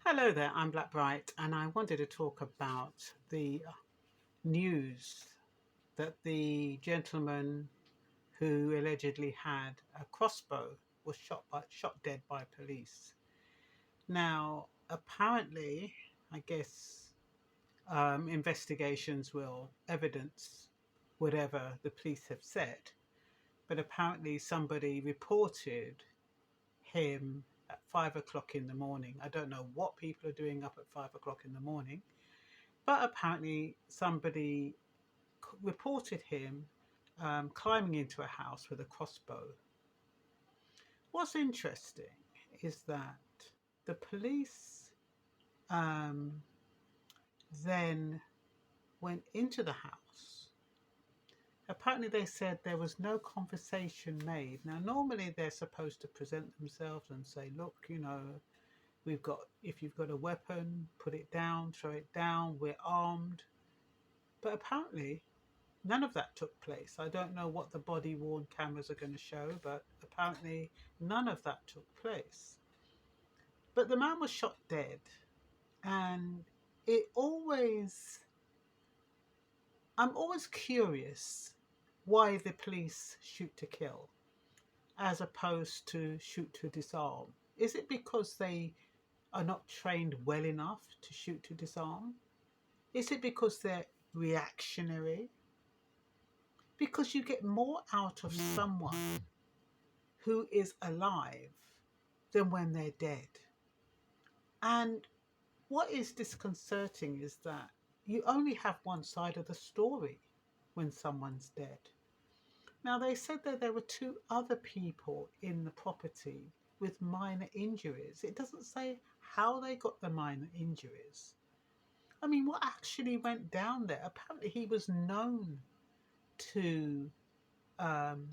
Hello there, I'm Black Bright, and I wanted to talk about the news that the gentleman who allegedly had a crossbow was shot dead by police. Now, apparently, I guess investigations will evidence whatever the police have said, but apparently somebody reported him at 5 o'clock in the morning. I don't know what people are doing up at 5 o'clock in the morning. But apparently, somebody reported him climbing into a house with a crossbow. What's interesting is that the police um, then went into the house. Apparently, they said there was no conversation made. Now, normally they're supposed to present themselves and say, look, if you've got a weapon, put it down, throw it down, we're armed. But apparently, none of that took place. I don't know what the body worn cameras are going to show, but apparently none of that took place. But the man was shot dead, and it always, I'm always curious why the police shoot to kill as opposed to shoot to disarm. Is it because they are not trained well enough to shoot to disarm? Is it because they're reactionary? Because you get more out of someone who is alive than when they're dead. And what is disconcerting is that you only have one side of the story when someone's dead. Now, they said that there were two other people in the property with minor injuries. It doesn't say how they got the minor injuries. I mean, what actually went down there? Apparently, he was known to um,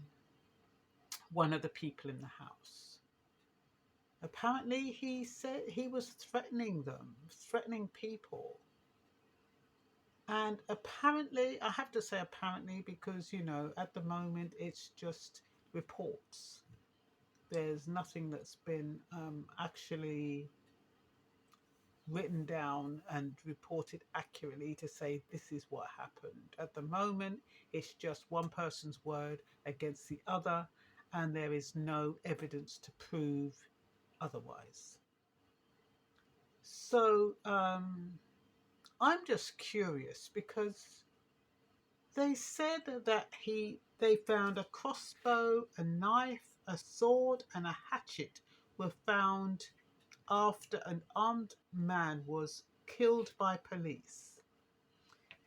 one of the people in the house. Apparently, he said he was threatening them, threatening people. And apparently, I have to say apparently, because, at the moment it's just reports. There's nothing that's been actually written down and reported accurately to say this is what happened. At the moment, it's just one person's word against the other, and there is no evidence to prove otherwise. So I'm just curious because they said that they found a crossbow, a knife, a sword, and a hatchet were found after an armed man was killed by police.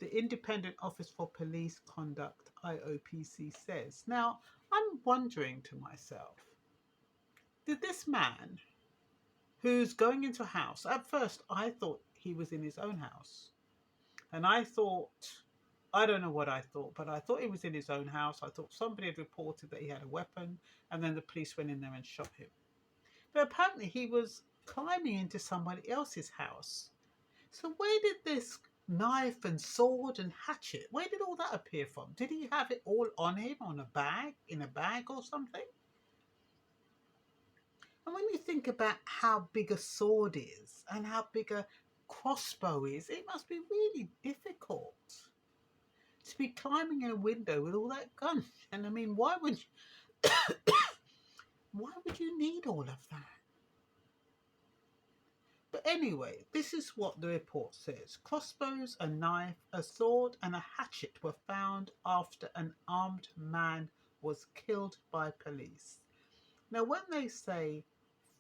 The Independent Office for Police Conduct, IOPC, says. Now, I'm wondering to myself, did this man who's going into a house, at first I thought he was in his own house. And I don't know what I thought, but I thought he was in his own house. I thought somebody had reported that he had a weapon, and then the police went in there and shot him. But apparently he was climbing into somebody else's house. So where did this knife and sword and hatchet, where did all that appear from? Did he have it all on him in a bag or something? And when you think about how big a sword is and how big a crossbow is, it must be really difficult to be climbing in a window with all that gun. And I mean, why would you need all of that? But anyway, this is what the report says. Crossbows, a knife, a sword, and a hatchet were found after an armed man was killed by police. Now, when they say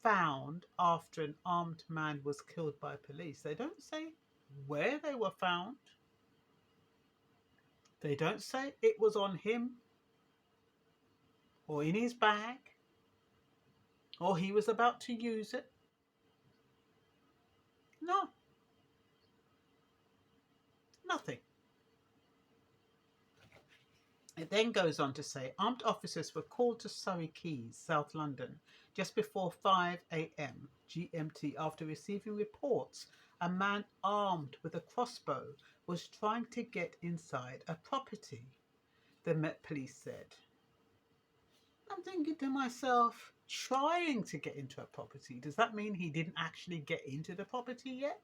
found after an armed man was killed by police, they don't say where they were found. They don't say it was on him or in his bag or he was about to use it. No, nothing. It then goes on to say armed officers were called to Surrey Quays, South London, just before 5 a.m. GMT after receiving reports a man armed with a crossbow was trying to get inside a property, the Met Police said. I'm thinking to myself, trying to get into a property. Does that mean he didn't actually get into the property yet?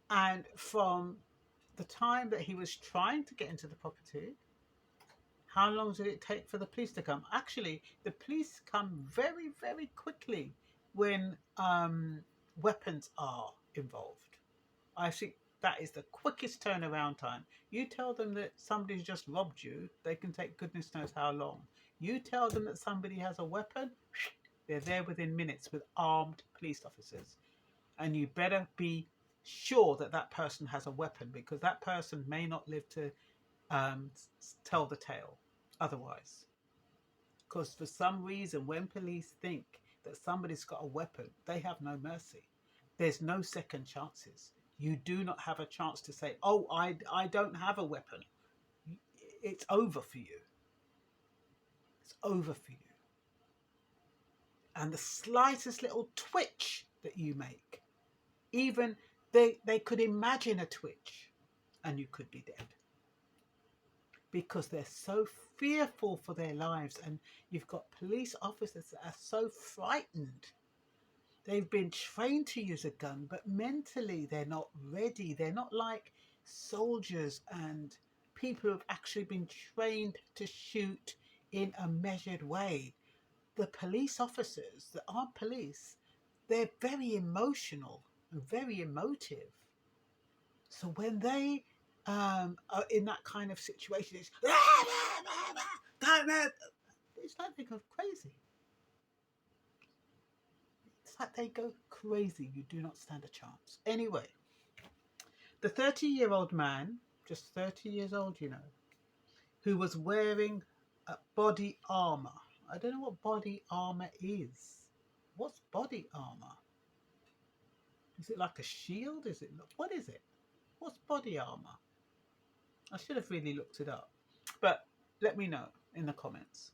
And from the time that he was trying to get into the property, how long did it take for the police to come? Actually, the police come very, very quickly when weapons are involved. I think that is the quickest turnaround time. You tell them that somebody's just robbed you, they can take goodness knows how long. You tell them that somebody has a weapon, they're there within minutes with armed police officers. And you better be sure that that person has a weapon, because that person may not live to tell the tale otherwise. Because for some reason, when police think that somebody's got a weapon, they have no mercy. There's no second chances. You do not have a chance to say, oh, I don't have a weapon. It's over for you. It's over for you. And the slightest little twitch that you make, even they could imagine a twitch and you could be dead. Because they're so fearful for their lives, and you've got police officers that are so frightened. They've been trained to use a gun, but mentally they're not ready. They're not like soldiers and people who have actually been trained to shoot in a measured way. The police officers that aren't police, they're very emotional and very emotive. So when they are in that kind of situation, it's like they go crazy. It's like they go crazy. You do not stand a chance. Anyway, the 30-year-old man, just 30 years old, who was wearing body armor. I don't know what body armor is. What's body armor? Is it like a shield? What is it? What's body armor? I should have really looked it up. But let me know in the comments.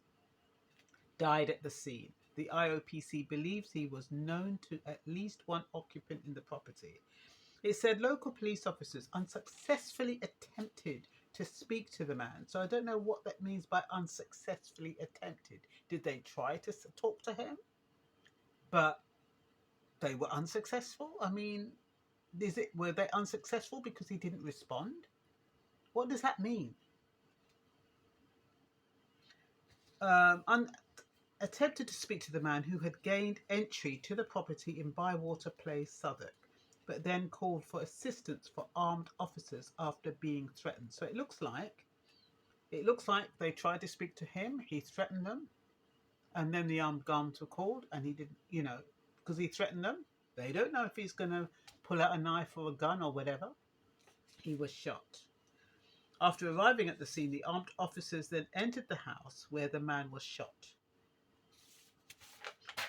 Died at the scene. The IOPC believes he was known to at least one occupant in the property. It said local police officers unsuccessfully attempted to speak to the man. So I don't know what that means by unsuccessfully attempted. Did they try to talk to him? But they were unsuccessful? I mean, were they unsuccessful because he didn't respond? What does that mean? Attempted to speak to the man who had gained entry to the property in Bywater Place, Southwark, but then called for assistance for armed officers after being threatened. So it looks like they tried to speak to him, he threatened them, and then the armed guards were called, and he didn't, because he threatened them. They don't know if he's going to pull out a knife or a gun or whatever. He was shot. After arriving at the scene, the armed officers then entered the house where the man was shot.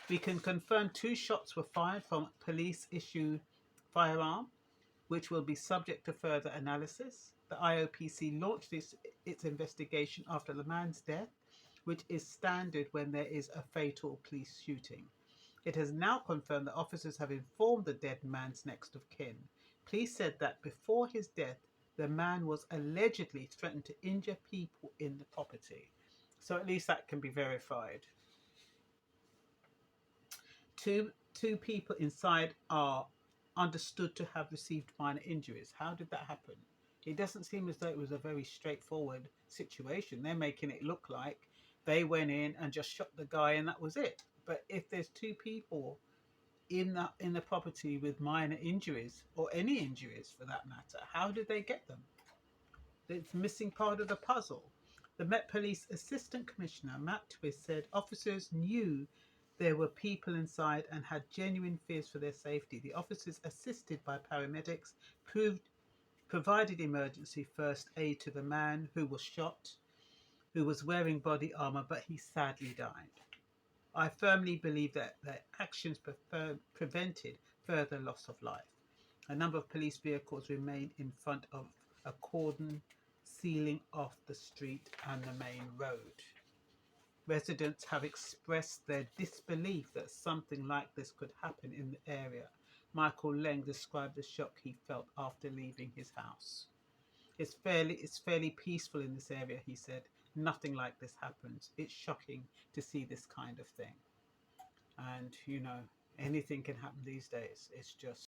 We can confirm 2 shots were fired from police-issued firearm, which will be subject to further analysis. The IOPC launched its investigation after the man's death, which is standard when there is a fatal police shooting. It has now confirmed that officers have informed the dead man's next of kin. Police said that before his death, the man was allegedly threatened to injure people in the property. So at least that can be verified. Two people inside are understood to have received minor injuries. How did that happen? It doesn't seem as though it was a very straightforward situation. They're making it look like they went in and just shot the guy and that was it. But if there's 2 people in the property with minor injuries, or any injuries for that matter, how did they get them? It's missing part of the puzzle. The Met Police Assistant Commissioner Matt Twist said officers knew there were people inside and had genuine fears for their safety. The officers, assisted by paramedics, provided emergency first aid to the man who was shot, who was wearing body armor, but he sadly died. I firmly believe that their actions prevented further loss of life. A number of police vehicles remain in front of a cordon sealing off the street and the main road. Residents have expressed their disbelief that something like this could happen in the area. Michael Leng described the shock he felt after leaving his house. It's fairly peaceful in this area, he said. Nothing like this happens. It's shocking to see this kind of thing. And, anything can happen these days. It's just